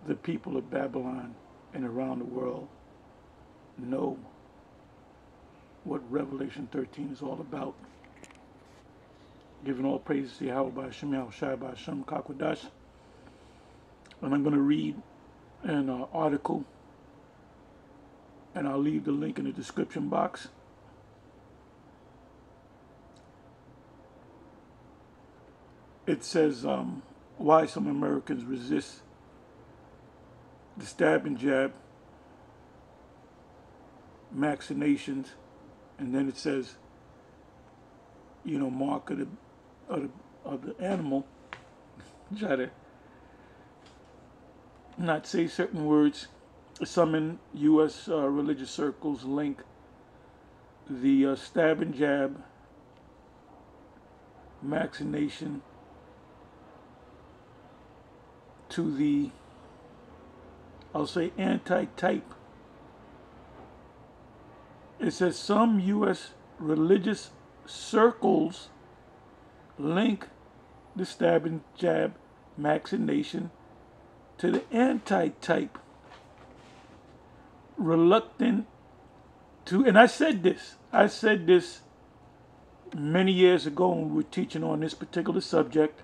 the people of Babylon and around the world know what Revelation 13 is all about. Giving all praises to Yahweh by Hashem, Yahushua by Hashem, Kakwadash. And I'm going to read an article, and I'll leave the link in the description box. It says why some Americans resist the stab and jab vaccinations, and then it says, mark of the animal. Try to not say certain words. Some in U.S. Religious circles link the stab and jab vaccination to the, I'll say, anti-type. It says some U.S. religious circles link the stab and jab vaccination to the anti-type. Reluctant to, and I said this many years ago when we were teaching on this particular subject.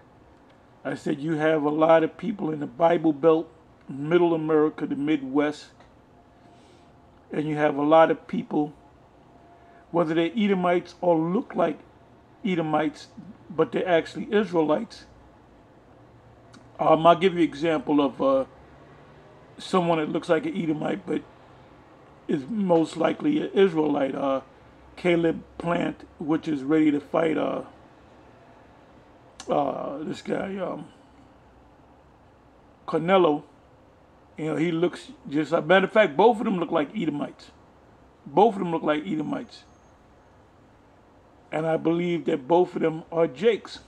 I said you have a lot of people in the Bible Belt, Middle America, the Midwest, and you have a lot of people, whether they're Edomites or look like Edomites, but they're actually Israelites. I'll give you an example of someone that looks like an Edomite, but is most likely an Israelite. Caleb Plant, which is ready to fight this guy, Canelo. He looks just, as a matter of fact, both of them look like Edomites. Both of them look like Edomites. And I believe that both of them are Jakes.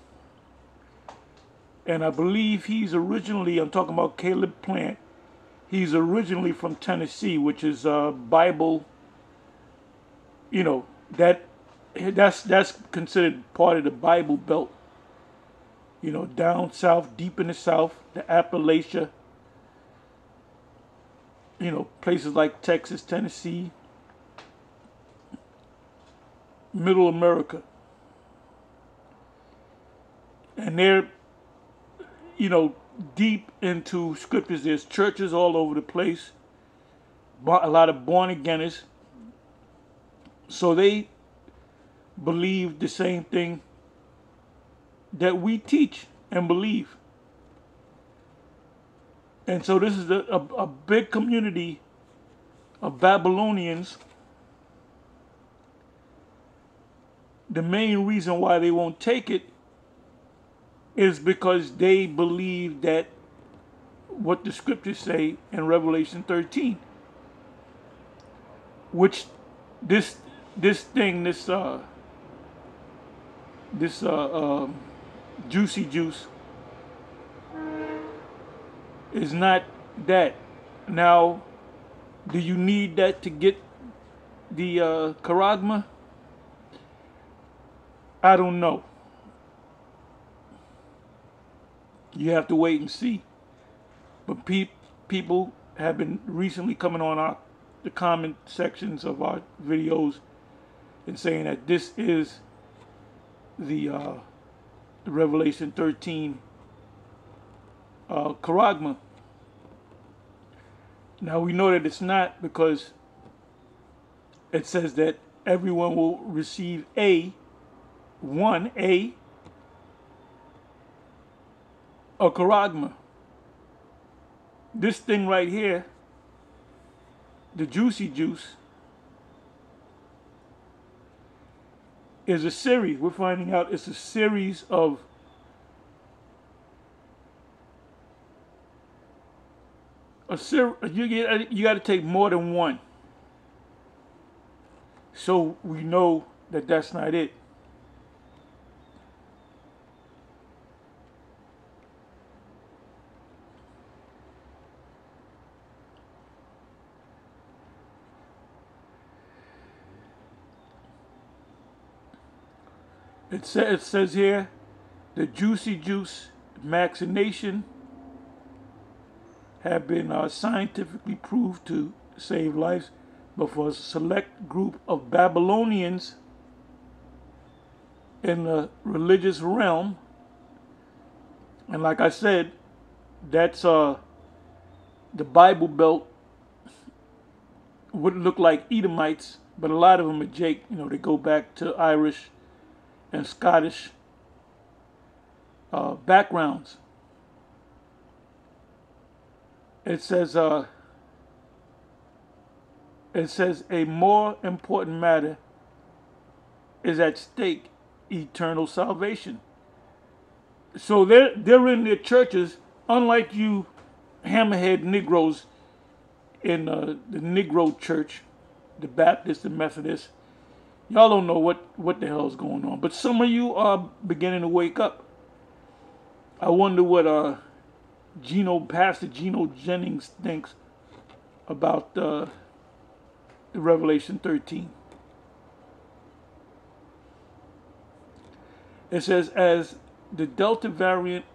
And I believe he's originally, I'm talking about Caleb Plant, he's originally from Tennessee, which is Bible, that's considered part of the Bible Belt. Down south, deep in the south, the Appalachia, places like Texas, Tennessee, Middle America. And they're, deep into scriptures. There's churches all over the place, a lot of born-againers. So they believe the same thing that we teach and believe. And so this is a big community of Babylonians. The main reason why they won't take it is because they believe that what the scriptures say in Revelation 13, which this juicy juice is not that. Now, do you need that to get the charagma? I don't know. You have to wait and see. But people have been recently coming on the comment sections of our videos and saying that this is the Revelation 13 charagma. Now we know that it's not, because it says that everyone will receive a charagma. This thing right here, the juicy juice, is a series. We're finding out it's a series of you got to take more than one. So we know that that's not it. It says here, the juicy juice vaccination have been scientifically proved to save lives, but for a select group of Babylonians in the religious realm, and like I said, that's the Bible Belt would look like Edomites, but a lot of them are Jake. You know, they go back to Irish and Scottish backgrounds. It says a more important matter is at stake: eternal salvation. So they're in their churches, unlike you hammerhead Negroes in the Negro church, the Baptist, the Methodist. Y'all don't know what the hell's going on. But some of you are beginning to wake up. I wonder what Pastor Geno Jennings thinks about the Revelation 13. It says, as the Delta variant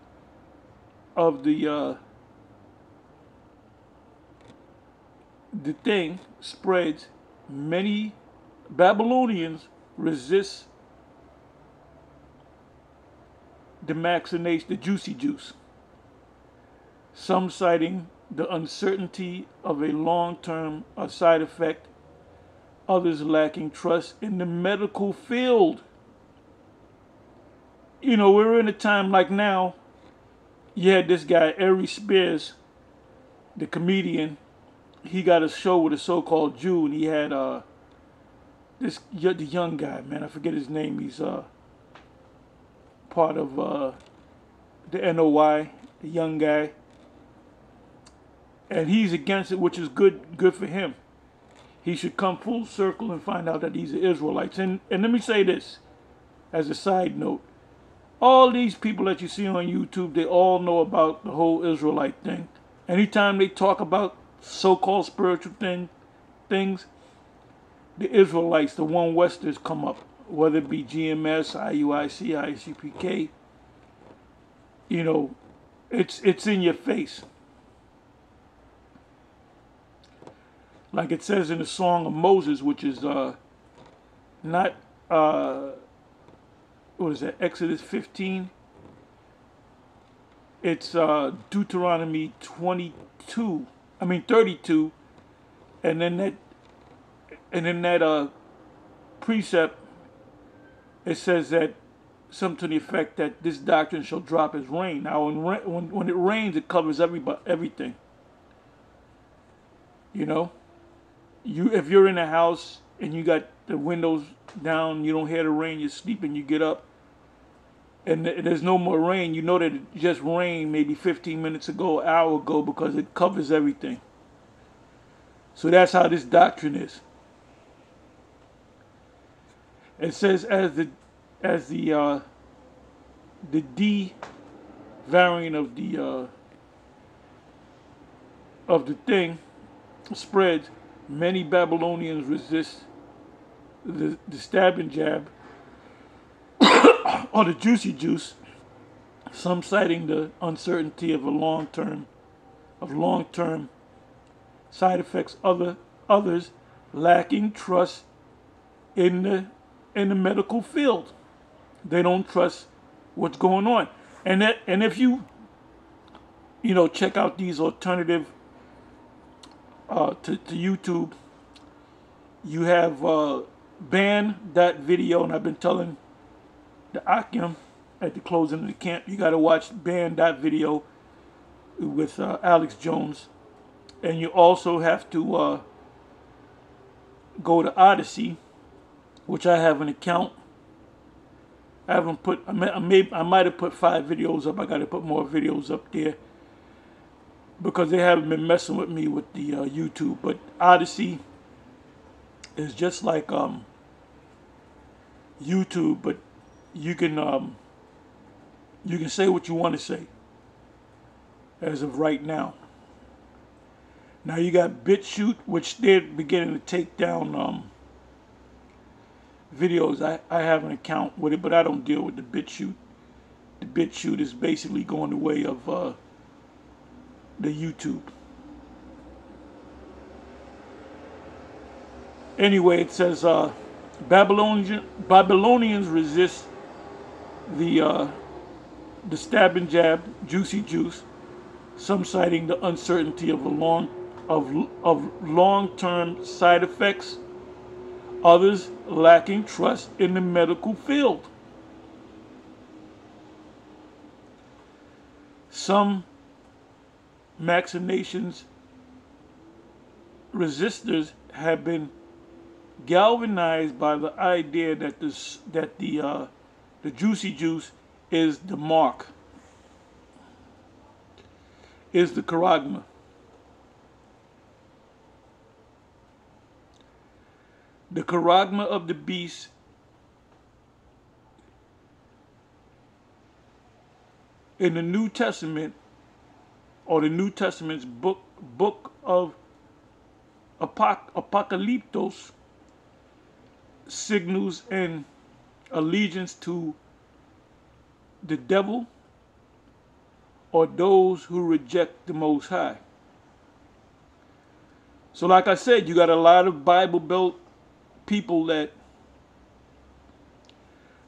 of the thing spreads, many Babylonians resist the vaccination, the juicy juice. Some citing the uncertainty of a long-term side effect, others lacking trust in the medical field. You know, we're in a time like now. You had this guy, Ari Spears, the comedian. He got a show with a so-called Jew, and he had the young guy, man. I forget his name. He's part of the NOI, the young guy. And he's against it, which is good for him. He should come full circle and find out that these are Israelites. And let me say this as a side note. All these people that you see on YouTube, they all know about the whole Israelite thing. Anytime they talk about so-called spiritual things, the Israelites, the one Westers, come up. Whether it be GMS, IUIC, ICPK. You know, it's in your face. Like it says in the Song of Moses, which is not, what is that, Exodus 15? It's Deuteronomy 32, and then that precept, it says that something to the effect that this doctrine shall drop as rain. Now, when it rains, it covers everything. You know? If you're in a house and you got the windows down, you don't hear the rain, you're sleeping, you get up, and there's no more rain, you know that it just rained maybe 15 minutes ago, an hour ago, because it covers everything. So that's how this doctrine is. It says as the D variant of the thing spreads, many Babylonians resist the stabbing jab or the juicy juice, some citing the uncertainty of long-term side effects, others lacking trust in the medical field. They don't trust what's going on. And if you check out these alternative to YouTube, you have ban that video, and I've been telling the Akim at the closing of the camp, you got to watch ban that video with Alex Jones, and you also have to go to Odyssey, which I have an account. I haven't put. I might have put 5 videos up. I got to put more videos up there because they haven't been messing with me with the YouTube. But Odyssey is just like YouTube, but you can say what you want to say as of right now. Now you got BitChute, which they're beginning to take down videos. I have an account with it, but I don't deal with the BitChute. The BitChute is basically going the way of the YouTube. Anyway, it says Babylonians resist the the stab and jab, juicy juice. Some citing the uncertainty of long-term side effects. Others lacking trust in the medical field. Some vaccinations resistors have been galvanized by the idea that the juicy juice is the mark, is the charagma. The charagma of the beast in the New Testament, or the New Testament's book of Apocalyptos, signals an allegiance to the devil or those who reject the Most High. So like I said, you got a lot of Bible Belt people that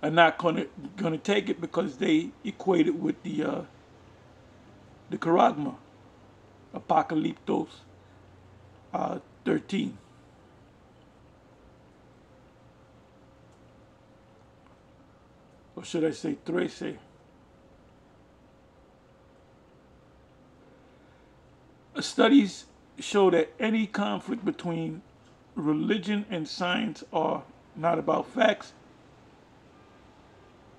are not gonna take it because they equate it with the charagma, Apocalyptos 13. Or should I say 13? Studies show that any conflict between religion and science are not about facts.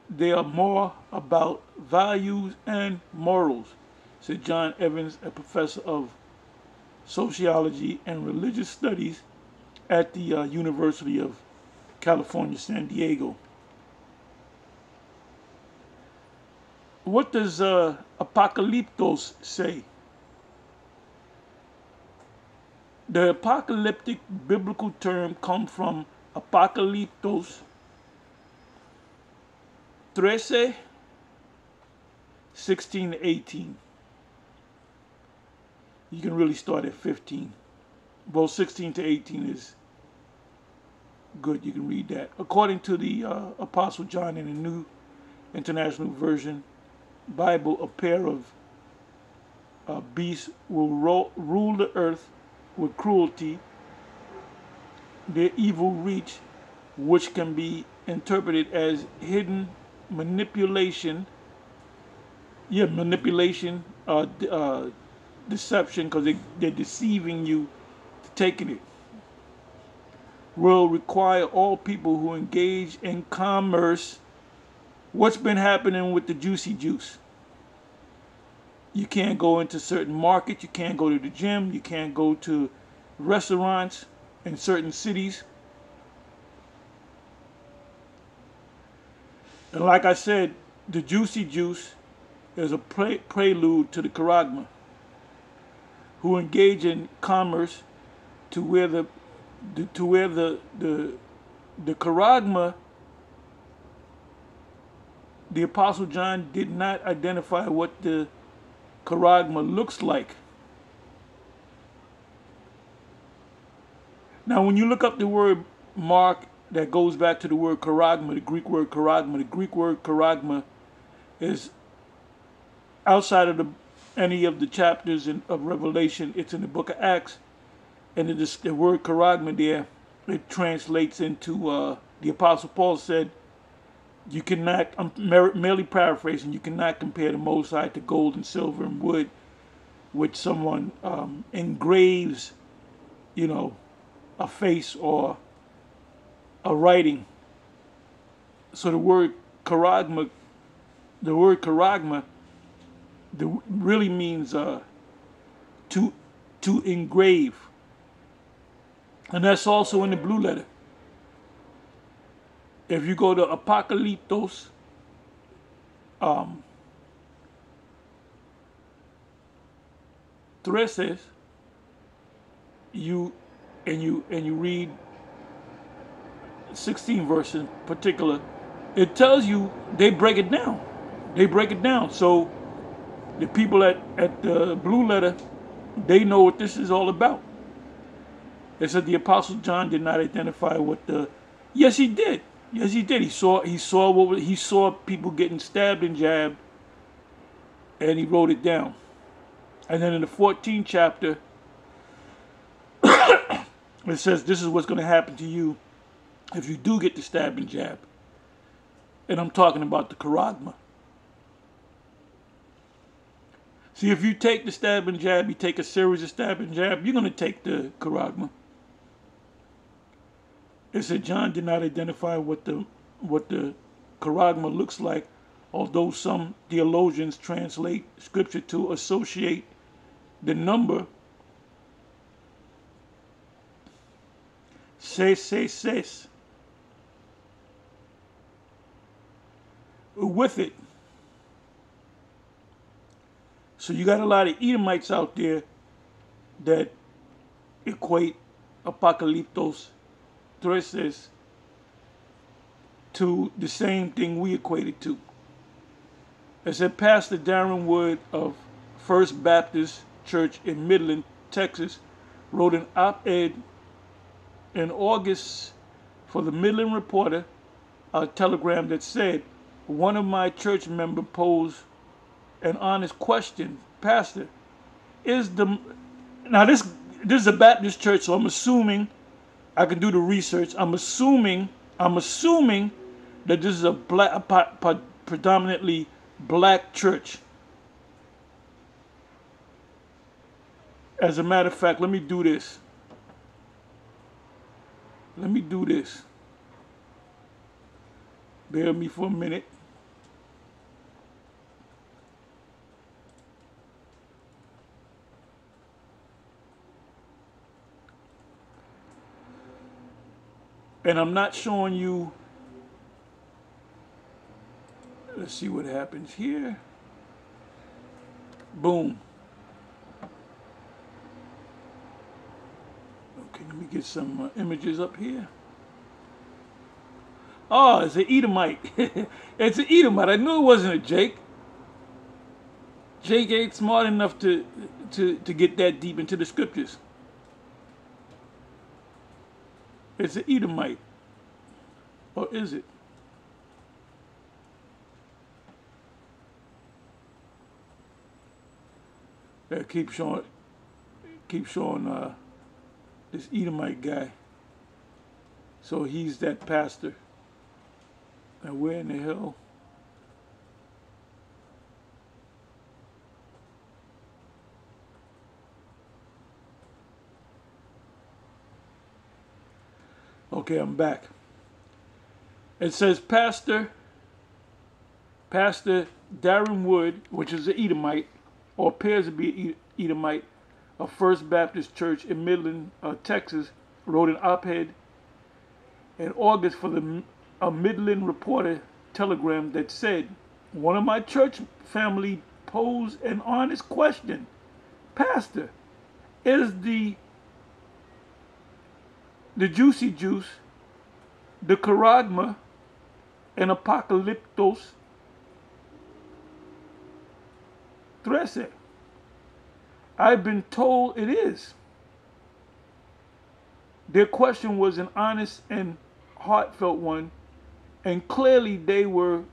They are more about values and morals, said John Evans, a professor of sociology and religious studies at the University of California, San Diego. What does Apocalyptos say? The apocalyptic biblical term comes from Apocalyptos 13, 16 to 18. You can really start at 15. Well, 16 to 18 is good. You can read that. According to the Apostle John in the New International Version Bible, a pair of beasts will rule the earth with cruelty. Their evil reach, which can be interpreted as hidden manipulation, deception, because they're deceiving you to taking it, will require all people who engage in commerce. What's been happening with the juicy juice? You can't go into certain markets, you can't go to the gym, you can't go to restaurants in certain cities. And like I said, the juicy juice is a prelude to the charagma, who engage in commerce to where the charagma, the Apostle John did not identify what the charagma looks like. Now, when you look up the word mark, that goes back to the word charagma, the Greek word charagma. The Greek word charagma is outside of any of the chapters of Revelation. It's in the book of Acts. And the word charagma there, it translates into, the Apostle Paul said, you cannot, I'm merely paraphrasing, you cannot compare the Most High to gold and silver and wood, which someone engraves, a face or a writing. So the word charagma really means to engrave. And that's also in the blue letter. If you go to Apocalyptos 13, you read 16 verse in particular, it tells you, they break it down. So the people at the blue letter, they know what this is all about. It said the Apostle John did not identify what the. Yes, he did. Yes, he did. He saw people getting stabbed and jabbed, and he wrote it down. And then in the 14th chapter, it says this is what's going to happen to you if you do get the stab and jab. And I'm talking about the charagma. See, if you take the stab and jab, you take a series of stab and jab, you're going to take the charagma. It said John did not identify what the charagma looks like, although some theologians translate scripture to associate the number 666 with it. So you got a lot of Edomites out there that equate Apocalyptos 13 to the same thing we equate it to. It said Pastor Darren Wood of First Baptist Church in Midland, Texas, wrote an op-ed in August for the Midland Reporter, a telegram that said, one of my church members posed an honest question. Pastor, now this is a Baptist church, so I'm assuming I can do the research. I'm assuming that this is a predominantly black church. As a matter of fact, let me do this. Bear with me for a minute. And I'm not showing you. Let's see what happens here. Boom. Okay, let me get some images up here. Oh, it's an Edomite. It's an Edomite. I knew it wasn't a Jake. Jake ain't smart enough to get that deep into the scriptures. It's an Edomite. Or is it? Yeah, keep showing this Edomite guy. So he's that pastor. And where in the hell? Okay, I'm back. It says Pastor Darren Wood, which is an Edomite, or appears to be an Edomite, of First Baptist Church in Midland, Texas, wrote an op-ed in August for a Midland Reporter telegram that said, one of my church family posed an honest question. Pastor, is the juicy juice, the charagma, and Apocalyptos 13? I've been told it is. Their question was an honest and heartfelt one, and clearly they were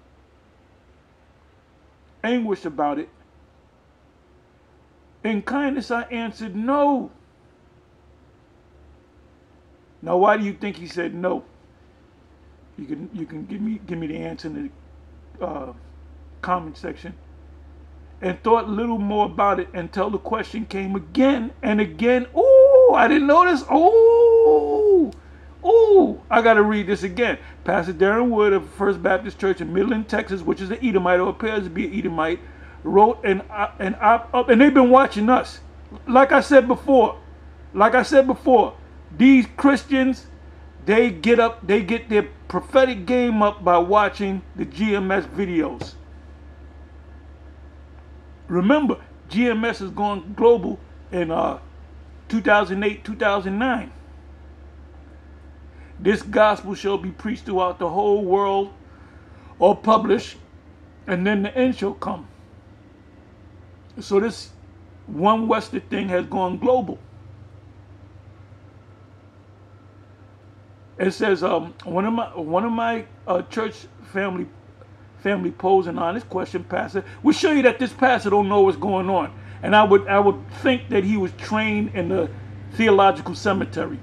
anguished about it. In kindness, I answered no. Now, why do you think he said no? You can give me the answer in the comment section. And thought little more about it until the question came again and again. Ooh, I didn't notice. Ooh, I got to read this again. Pastor Darren Wood of First Baptist Church in Midland, Texas, which is an Edomite or appears to be an Edomite, wrote an op-ed, and they've been watching us. Like I said before, these Christians, they get their prophetic game up by watching the GMS videos. Remember, GMS is going global in 2008, 2009. This gospel shall be preached throughout the whole world or published, and then the end shall come. So this one Western thing has gone global. It says one of my church family posed an honest question, Pastor. We show you that this pastor don't know what's going on, and I would think that he was trained in the theological cemetery.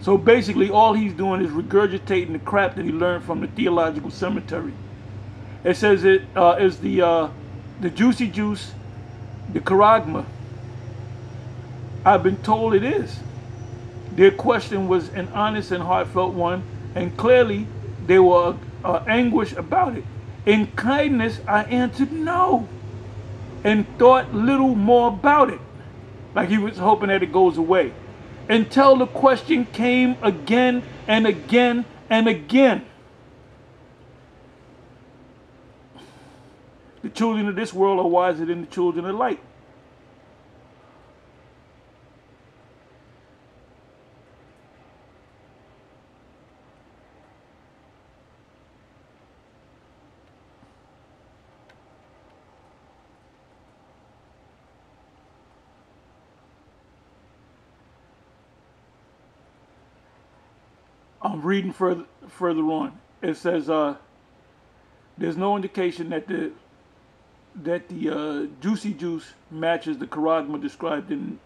So basically, all he's doing is regurgitating the crap that he learned from the theological cemetery. It says it is the juicy juice, the charagma. I've been told it is. Their question was an honest and heartfelt one, and clearly they were anguished about it. In kindness, I answered no, and thought little more about it, like he was hoping that it goes away, until the question came again and again and again. The children of this world are wiser than the children of light. I'm reading further on. It says there's no indication that the juicy juice matches the charagma described in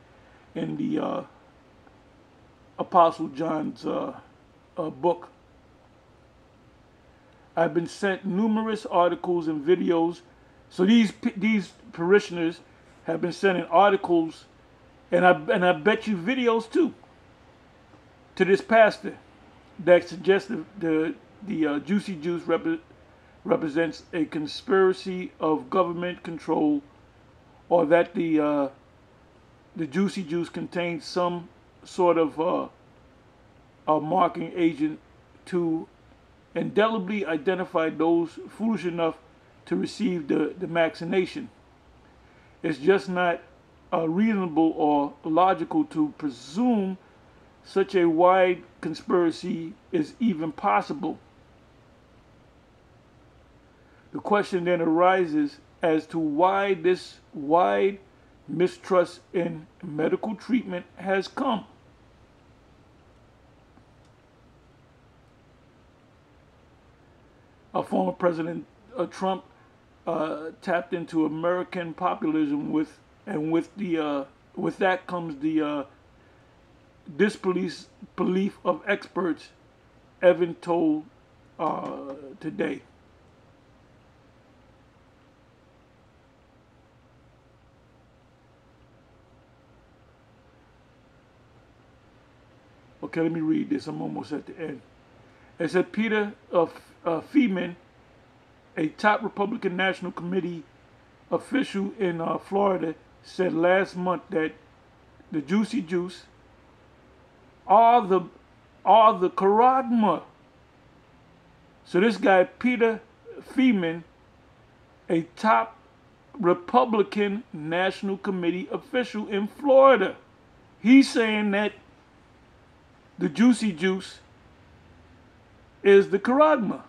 the Apostle John's book. I've been sent numerous articles and videos. So these parishioners have been sending articles, and I bet you videos too, to this pastor that suggests the juicy juice represents a conspiracy of government control, or that the juicy juice contains some sort of a marking agent to indelibly identify those foolish enough to receive the vaccination. It's just not reasonable or logical to presume such a wide conspiracy is even possible. The question then arises as to why this wide mistrust in medical treatment has come. Former President Trump tapped into American populism with that comes the disbelief of experts, Evan told today. Okay, let me read this. I'm almost at the end. It said Peter Feeman, a top Republican National Committee official in Florida, said last month that the juicy juice are the charagma. So this guy Peter Feeman, a top Republican National Committee official in Florida, he's saying that the juicy juice is the charagma.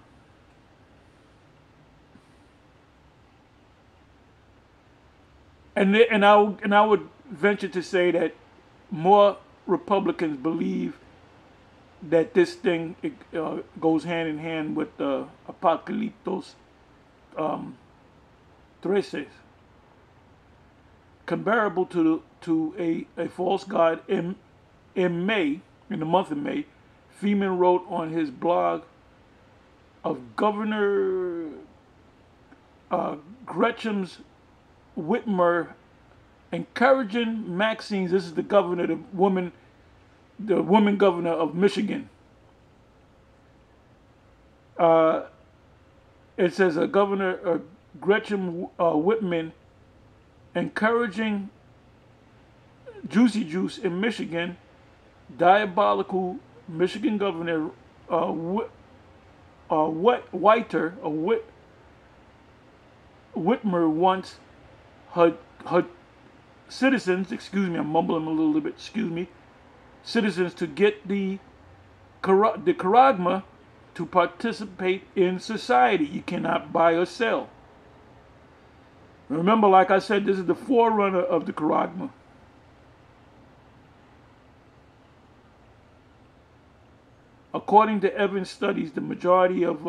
And I would venture to say that more Republicans believe that this thing goes hand in hand with Apocalyptos 13, comparable to a false god. In May, in the month of May, Feeman wrote on his blog of Governor Gretchen's Whitmer encouraging Maxine. This is the governor, the woman governor of Michigan. It says Governor Gretchen Whitman encouraging juicy juice in Michigan. Diabolical Michigan Governor Whitmer wants her citizens, excuse me, I'm mumbling a little bit, excuse me, citizens to get the charagma to participate in society. You cannot buy or sell. Remember, like I said, this is the forerunner of the charagma. According to Evans studies, the majority of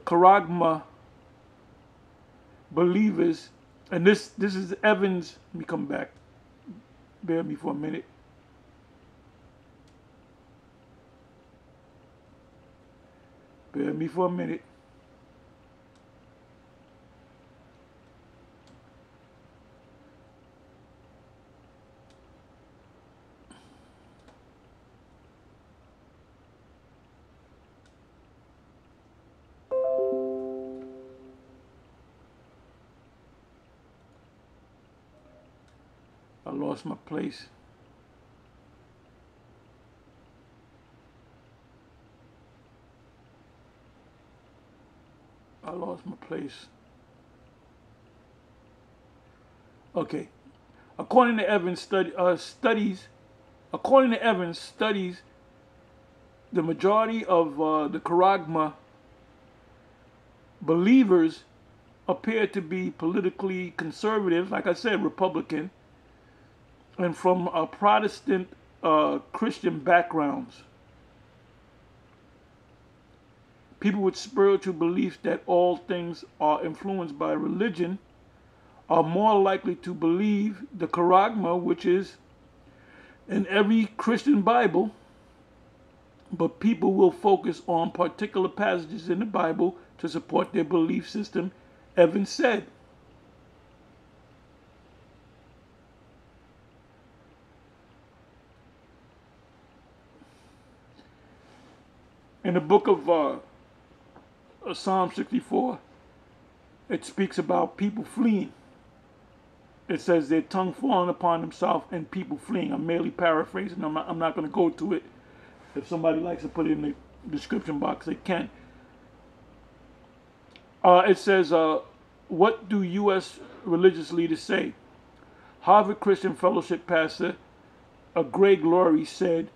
Charagma believers, and this is Evans. Let me come back. Bear with me for a minute. Bear with me for a minute. I lost my place. I lost my place. Okay. According to Evans studies, the majority of the Charagma believers appear to be politically conservative, like I said, Republican, and from Protestant Christian backgrounds. People with spiritual beliefs that all things are influenced by religion are more likely to believe the Charagma, which is in every Christian Bible, but people will focus on particular passages in the Bible to support their belief system, Evans said. In the book of Psalm 64, it speaks about people fleeing. It says their tongue falling upon themselves and people fleeing. I'm merely paraphrasing. I'm not going to go to it. If somebody likes to put it in the description box, they can. It says, what do U.S. religious leaders say? Harvard Christian Fellowship pastor Greg Laurie said,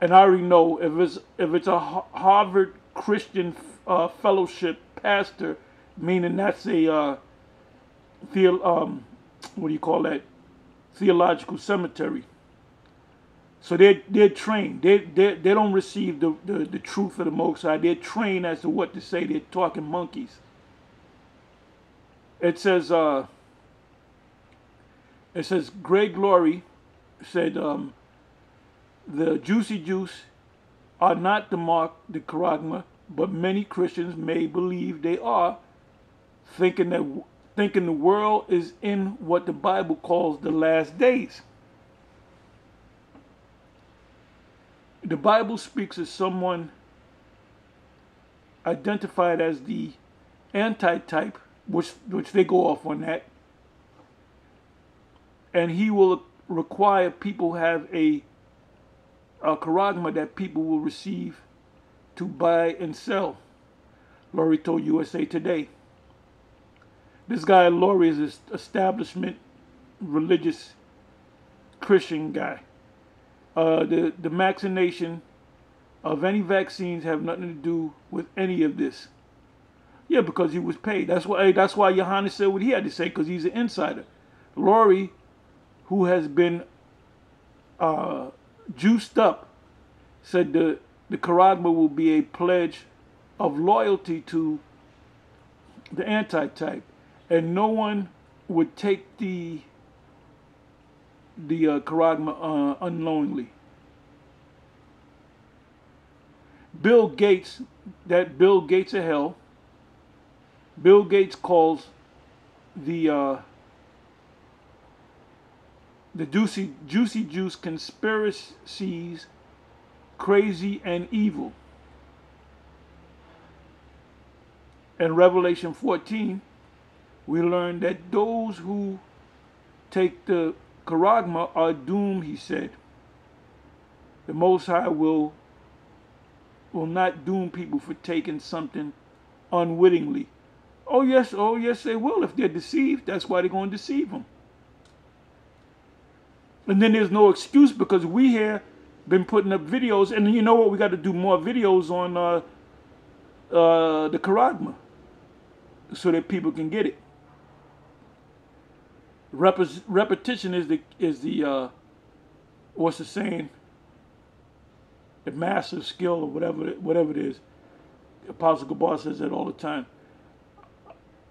and I already know if it's a Harvard Christian Fellowship pastor, meaning that's a what do you call that? Theological cemetery. So they're trained. They don't receive the truth of the Most High. They're trained as to what to say. They're talking monkeys. It says Greg Laurie said the Juicy Juice are not the Charagma, but many Christians may believe they are, thinking the world is in what the Bible calls the last days. The Bible speaks of someone identified as the antitype, which they go off on that, and he will require people have a Charagma that people will receive to buy and sell. Laurie told USA Today. This guy Laurie is an establishment religious Christian guy. The vaccination of any vaccines have nothing to do with any of this. Yeah, because he was paid. That's why Johannes said what he had to say, because he's an insider. Laurie, who has been juiced up, said the Charagma will be a pledge of loyalty to the antitype, and no one would take the Charagma unknowingly. Bill Gates of hell. Bill Gates calls the Juicy Juice conspiracies crazy and evil. In Revelation 14, we learn that those who take the Charagma are doomed, he said. The Most High will not doom people for taking something unwittingly. Oh yes, they will if they're deceived. That's why they're going to deceive them. And then there's no excuse, because we here been putting up videos, and you know what? We got to do more videos on the Charagma so that people can get it. Repetition is the what's the saying? the massive skill or whatever it is. Apostle Gabar says that all the time.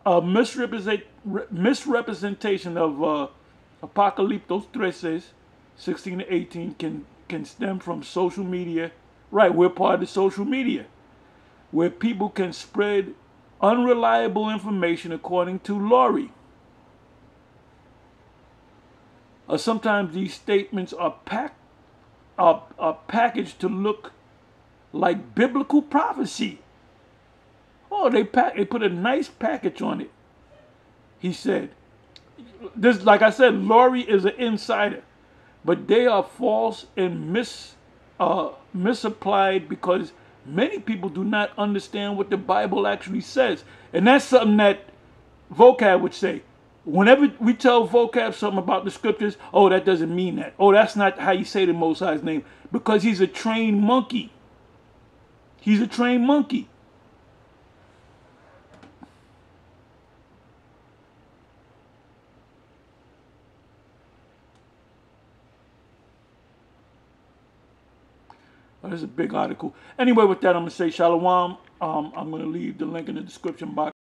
A misrepresentation of Apocalyptos 13, 16 to 18 can stem from social media. Right, we're part of the social media, where people can spread unreliable information according to Laurie. Sometimes these statements are packaged to look like biblical prophecy. Oh, they put a nice package on it. He said, "This, like I said, Laurie is an insider, but they are false and misapplied because many people do not understand what the Bible actually says, and that's something that Vocab would say. Whenever we tell Vocab something about the scriptures, oh, that doesn't mean that. Oh, that's not how you say the Most High's name, because he's a trained monkey. He's a trained monkey." There's a big article. Anyway, with that, I'm going to say shalom. I'm going to leave the link in the description box.